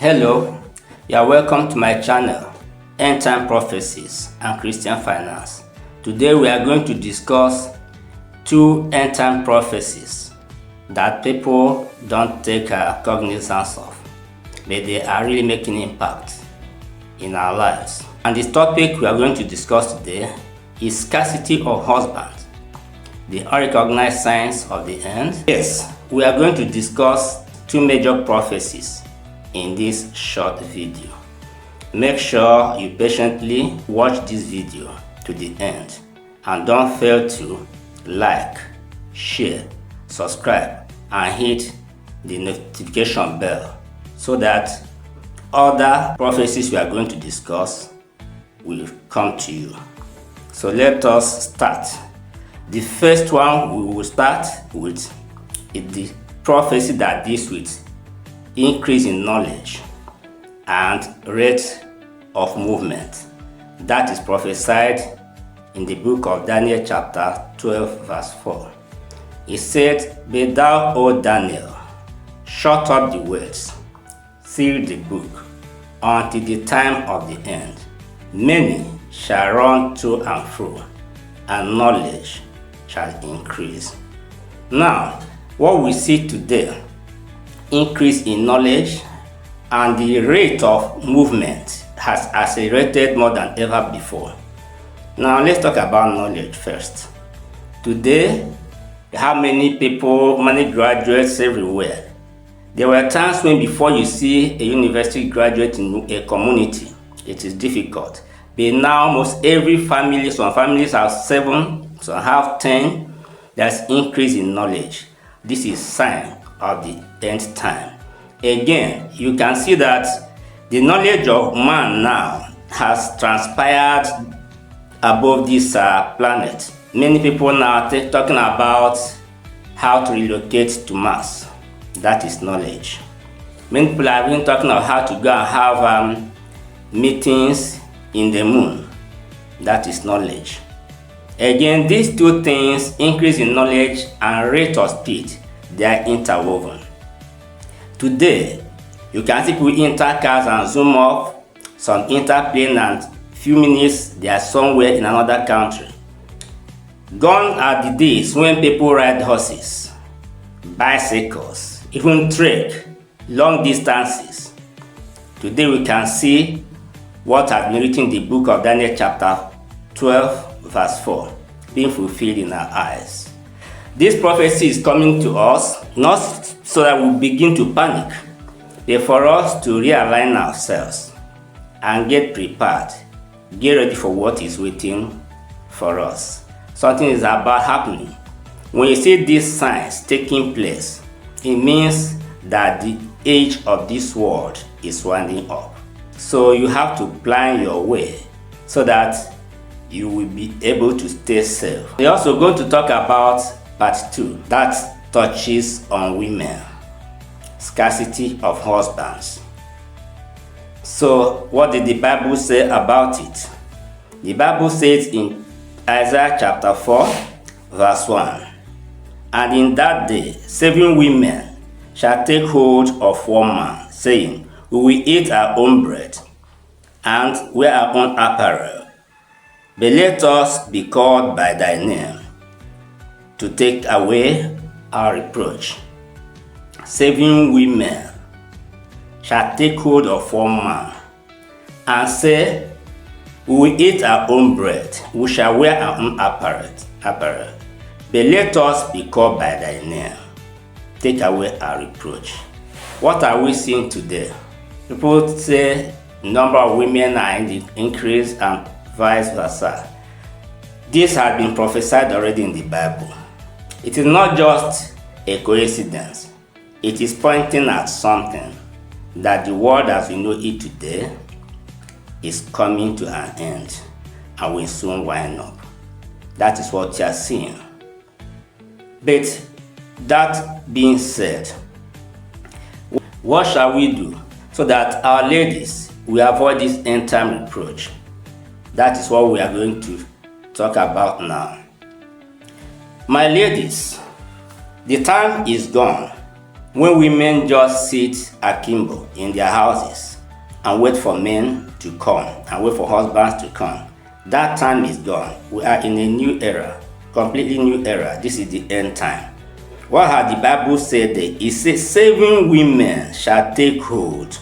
Hello, you are welcome to my channel, End Time Prophecies and Christian Finance. Today we are going to discuss two end time prophecies that people don't take cognizance of, but they are really making impact in our lives. And the topic we are going to discuss today is scarcity of husbands, the unrecognized signs of the end. Yes, we are going to discuss two major prophecies in this short video. Make sure you patiently watch this video to the end and don't fail to like, share, subscribe and hit the notification bell so that other prophecies we are going to discuss will come to you. So let us start. The first one we will start with is the prophecy that deals with increase in knowledge and rate of movement. That is prophesied in the book of Daniel chapter 12 verse 4. It said, "But thou, O Daniel, shut up the words, seal the book, until the time of the end. Many shall run to and fro, and knowledge shall increase." Now, what we see today, increase in knowledge and the rate of movement has accelerated more than ever before. Now let's talk about knowledge first. Today, how many people, many graduates everywhere. There were times when before you see a university graduate in a community, it is difficult. But now almost every family, some families have 7, some have 10, there's increase in knowledge. This is sign of the end time. Again, you can see that the knowledge of man now has transpired above this planet. Many people now are talking about how to relocate to Mars. That is knowledge. Many people are even talking about how to go and have meetings in the moon. That is knowledge. Again, these two things, increase in knowledge and rate of speed, they are interwoven. Today, you can see people enter cars and zoom off, some enter plane and few minutes they are somewhere in another country. Gone are the days when people ride horses, bicycles, even trek long distances. Today we can see what has been written in the book of Daniel chapter 12 verse 4 being fulfilled in our eyes. This prophecy is coming to us not so that we begin to panic, but for us to realign ourselves and get prepared, get ready for what is waiting for us. Something is about happening. When you see these signs taking place, it means that the age of this world is winding up. So you have to plan your way so that you will be able to stay safe. We're also going to talk about part 2 that touches on women, scarcity of husbands. So what did the Bible say about it? The Bible says in Isaiah chapter 4 verse 1, "And in that day 7 women shall take hold of one man, saying, We will eat our own bread and wear our own apparel. But let us be called by thy name, to take away our reproach. 7 women shall take hold of one man and say, We will eat our own bread, we shall wear our own apparel. But let us be called by thy name, take away our reproach." What are we seeing today? People say number of women are in the increase and vice versa. This has been prophesied already in the Bible. It is not just a coincidence. It is pointing at something, that the world as we know it today is coming to an end and will soon wind up. That is what you are seeing. But that being said, what shall we do so that our ladies will avoid this end time reproach? That is what we are going to talk about now. My ladies, the time is gone When women just sit akimbo in their houses and wait for men to come and wait for husbands to come, that time is gone. We are in a new era, completely new era. This is the end time. What has the Bible said there? It says 7 women shall take hold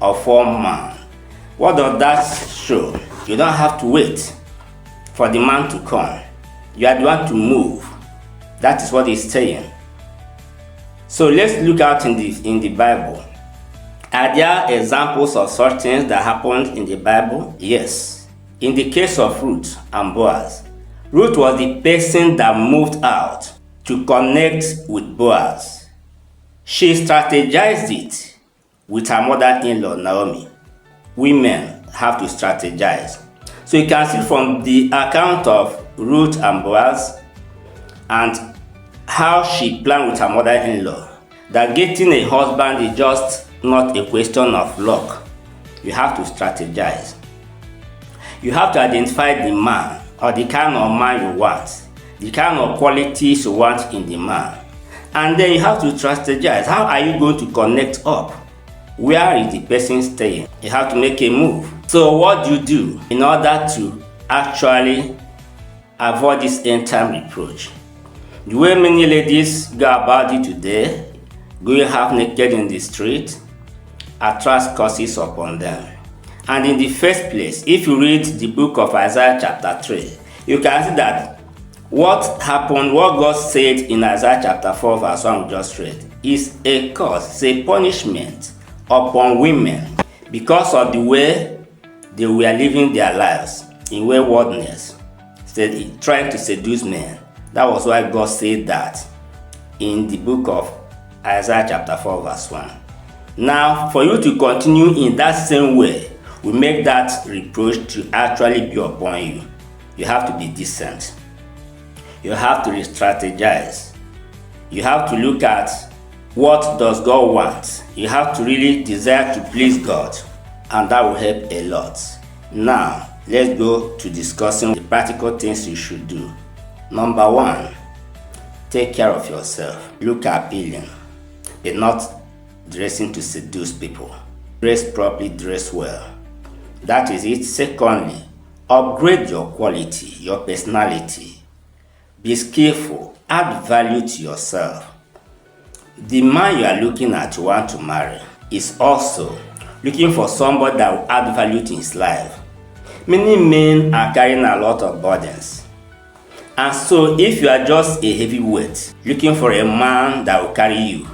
of 1 man. What does that show? You don't have to wait for the man to come. You are the one to move. That is what it's saying. So let's look out in the Bible. Are there examples of such things that happened in the Bible? Yes. In the case of Ruth and Boaz, Ruth was the person that moved out to connect with Boaz. She strategized it with her mother-in-law Naomi. Women have to strategize. So you can see from the account of Ruth and Boaz and how she planned with her mother-in-law that getting a husband is just not a question of luck. You have to strategize. You have to identify the man or the kind of man you want, the kind of qualities you want in the man. And then you have to strategize. How are you going to connect up? Where is the person staying? You have to make a move. So what do you do in order to actually avoid this end time reproach? The way many ladies go about it today, going half naked in the street, attracts curses upon them. And in the first place, if you read the book of Isaiah chapter 3, you can see that what happened, what God said in Isaiah chapter 4 verse 1 we just read, is a curse, it's a punishment upon women because of the way they were living their lives in waywardness, trying to seduce men. That was why God said that in the book of Isaiah chapter 4 verse 1. Now, for you to continue in that same way, we make that reproach to actually be upon you. You have to be decent. You have to strategize. You have to look at what does God want. You have to really desire to please God, and that will help a lot. Now, let's go to discussing the practical things you should do. Number 1, take care of yourself. Look appealing, but not dressing to seduce people. Dress properly, dress well. That is it. Secondly, upgrade your quality, your personality. Be skillful, add value to yourself. The man you are looking at, you want to marry, is also looking for somebody that will add value to his life. Many men are carrying a lot of burdens. And so if you are just a heavyweight looking for a man that will carry you,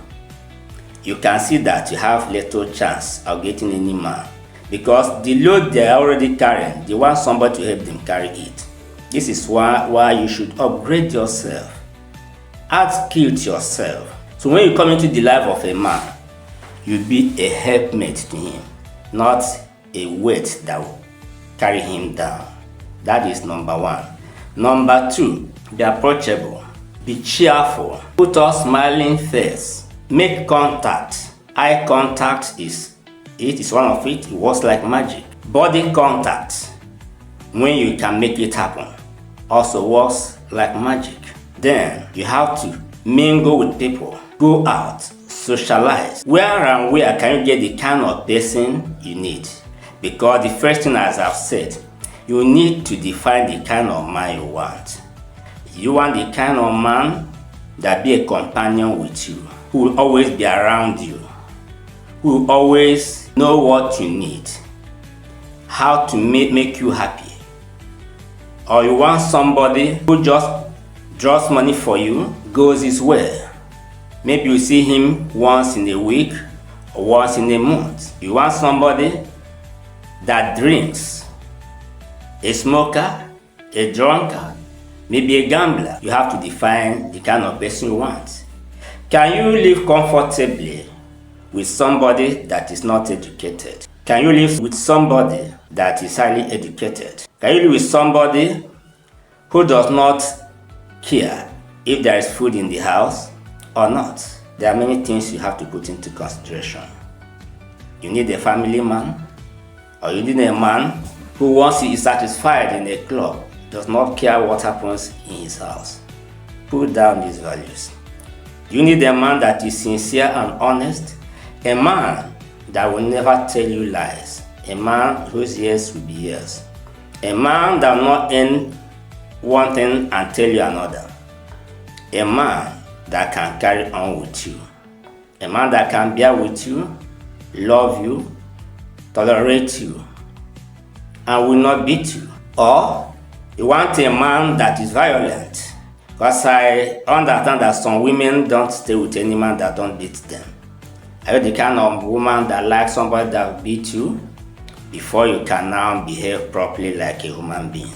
you can see that you have little chance of getting any man, because the load they are already carrying, they want somebody to help them carry it. This is why you should upgrade yourself, add skill to yourself. So when you come into the life of a man, you'll be a helpmate to him, not a weight that will carry him down. That is number 1. Number 2, be approachable, be cheerful, put a smiling face, make contact. Eye contact is one of it. It works like magic. Body contact, when you can make it happen, also works like magic. Then you have to mingle with people, go out, socialize. Where and where can you get the kind of person you need? Because the first thing, as I've said, you need to define the kind of man you want. You want the kind of man that be a companion with you, who will always be around you, who will always know what you need, how to make you happy. Or you want somebody who just draws money for you, goes his way. Maybe you see him once in a week or once in a month. You want somebody that drinks, a smoker, a drunkard, maybe a gambler. You have to define the kind of person you want. Can you live comfortably with somebody that is not educated? Can you live with somebody that is highly educated? Can you live with somebody who does not care if there is food in the house or not? There are many things you have to put into consideration. You need a family man, or you need a man who, once he is satisfied in a club, does not care what happens in his house. Put down these values. You need a man that is sincere and honest, a man that will never tell you lies, a man whose yes will be yes, a man that will not end one thing and tell you another, a man that can carry on with you, a man that can bear with you, love you, tolerate you, and will not beat you. Or you want a man that is violent, because I understand that some women don't stay with any man that don't beat them. Are you the kind of woman that likes somebody that will beat you before you can now behave properly like a human being?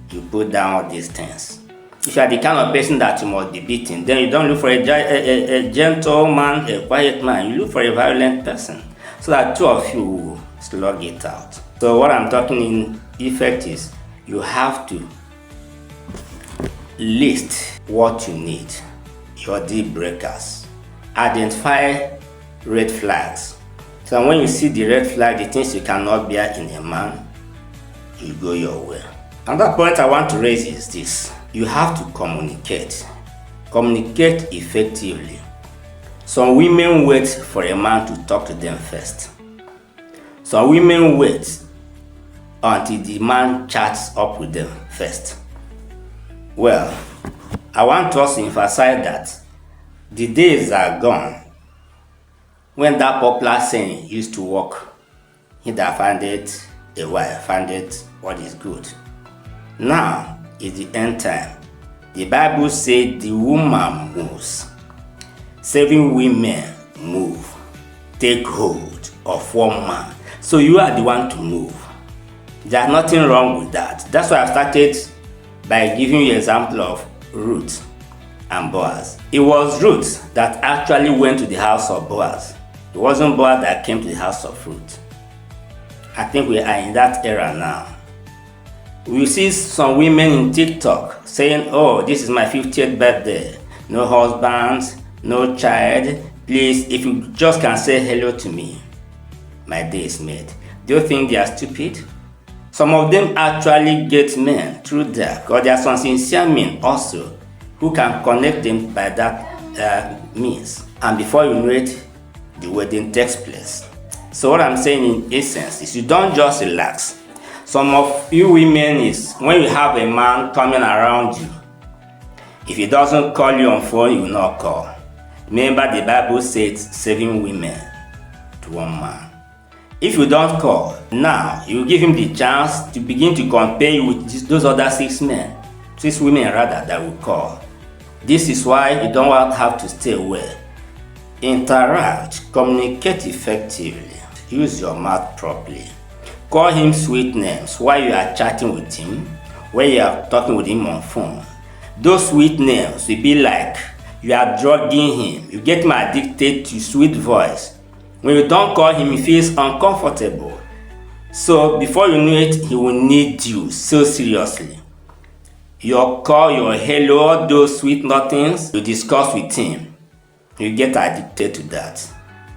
You put down all these things. If you are the kind of person that you must be beaten, then you don't look for a gentle man, a quiet man. You look for a violent person, so that two of you will slug it out. So what I'm talking in effect is you have to list what you need, your deal breakers, identify red flags. So when you see the red flag, the things you cannot bear in a man, you go your way. Another point I want to raise is this: you have to communicate effectively. Some women wait for a man to talk to them first. Some women wait until the man chats up with them first. Well, I want us to emphasize that the days are gone when that popular saying used to work: he that findeth a wife findeth what is good. Now is the end time. The Bible said the woman moves. 7 women move, take hold of one man. So you are the one to move. There's nothing wrong with that. That's why I started by giving you an example of Ruth and Boaz. It was Ruth that actually went to the house of Boaz. It wasn't Boaz that came to the house of Ruth. I think we are in that era now. We see some women in TikTok saying, oh, this is my 50th birthday. No husband, no child. Please, if you just can say hello to me, my day is made. Do you think they are stupid? Some of them actually get men through that, because there are some sincere men also who can connect them by that means. And before you know it, the wedding takes place. So what I'm saying in essence is you don't just relax. Some of you women is when you have a man coming around you, if he doesn't call you on phone, you will not call. Remember the Bible says 7 women to one man. If you don't call, now you give him the chance to begin to compare you with those other 6 women rather, that will call. This is why you don't have to stay away. Interact, communicate effectively, use your mouth properly. Call him sweet names while you are chatting with him, while you are talking with him on phone. Those sweet names will be like you are drugging him. You get him addicted to sweet voice. When you don't call him, he feels uncomfortable. So before you know it, he will need you so seriously. Your call, your hello, all those sweet nothings you discuss with him, you get addicted to that.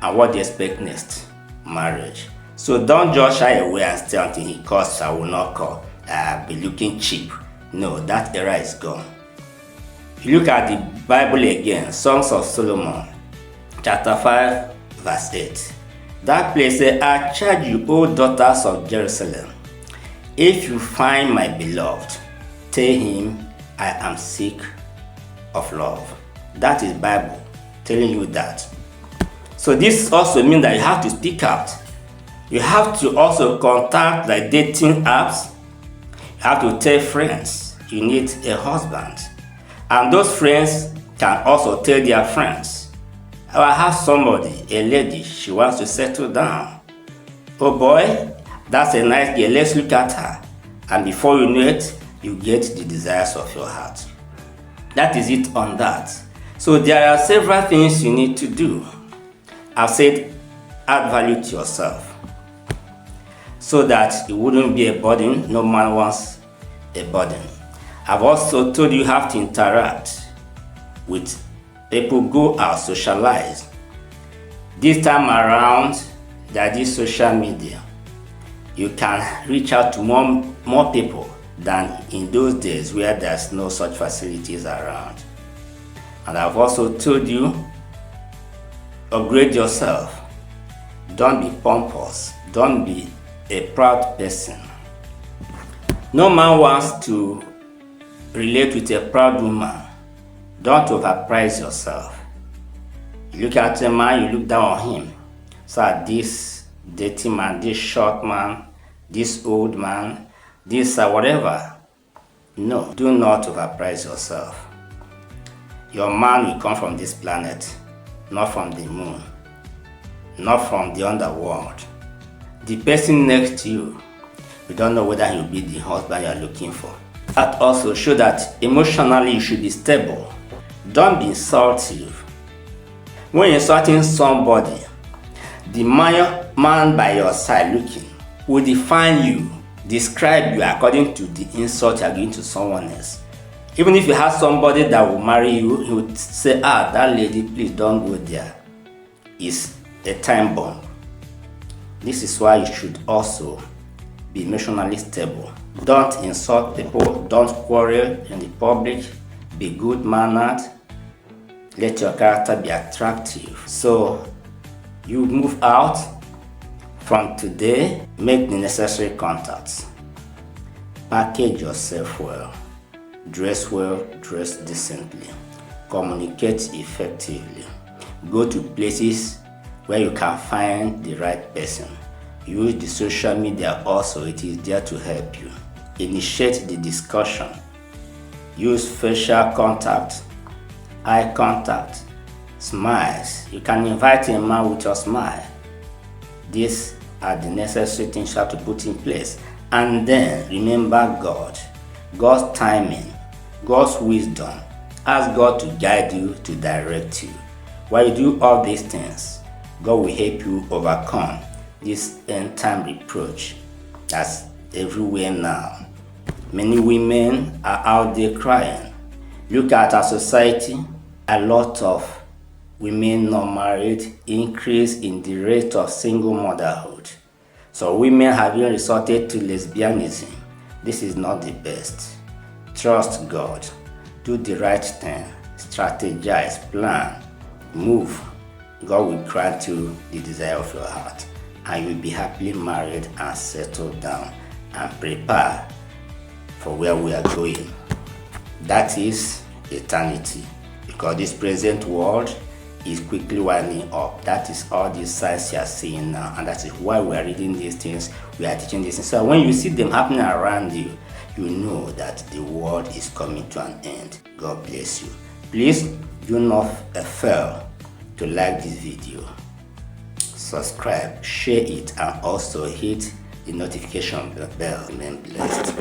And what do you expect next? Marriage. So don't just shy away and stay until he calls. I will not call. I'll be looking cheap. No, that era is gone. If you look at the Bible again, Songs of Solomon, chapter 5, verse 8. That place says, I charge you, O daughters of Jerusalem, if you find my beloved, tell him I am sick of love. That is Bible telling you that. So this also means that you have to speak out. You have to also contact the dating apps. You have to tell friends you need a husband. And those friends can also tell their friends. I have somebody, a lady, she wants to settle down. Oh boy, that's a nice girl, let's look at her. And before you know it, you get the desires of your heart. That is it on that. So there are several things you need to do. I've said add value to yourself, so that it wouldn't be a burden. No man wants a burden. I've also told you have to interact with people, go out, socialize. This time around, that is social media. You can reach out to more people than in those days where there's no such facilities around. And I've also told you, upgrade yourself. Don't be pompous. Don't be a proud person. No man wants to relate with a proud woman. Don't overprice yourself. You look at a man, you look down on him. So this dirty man, this short man, this old man, this whatever. No, do not overprice yourself. Your man will come from this planet, not from the moon, not from the underworld. The person next to you, you don't know whether he will be the husband you are looking for. That also shows that emotionally you should be stable. Don't be insultive. When you're insulting somebody, the man by your side looking will define you, describe you according to the insult you're giving to someone else. Even if you have somebody that will marry you, he would say, that lady, please don't go there. It's a time bomb. This is why you should also be emotionally stable. Don't insult people. Don't quarrel in the public. Be good-mannered. Let your character be attractive. So you move out. From today, make the necessary contacts. Package yourself well. Dress well, dress decently. Communicate effectively. Go to places where you can find the right person. Use the social media also, it is there to help you. Initiate the discussion. Use facial contact, eye contact, smiles. You can invite a man with your smile. These are the necessary things you have to put in place. And then remember God, God's timing, God's wisdom. Ask God to guide you, to direct you. While you do all these things, God will help you overcome this end time reproach that's everywhere now. Many women are out there crying. Look at our society, a lot of women not married, increase in the rate of single motherhood. So women have even resorted to lesbianism. This is not the best. Trust God. Do the right thing. Strategize, plan, move. God will grant you the desire of your heart. And you'll be happily married and settled down and prepare for where we are going. That is eternity. Because this present world is quickly winding up. That is all these signs you are seeing now, and that is why we are reading these things, we are teaching these things. So when you see them happening around you, you know that the world is coming to an end. God bless you. Please do not fail to like this video, subscribe, share it, and also hit the notification bell. Remain blessed.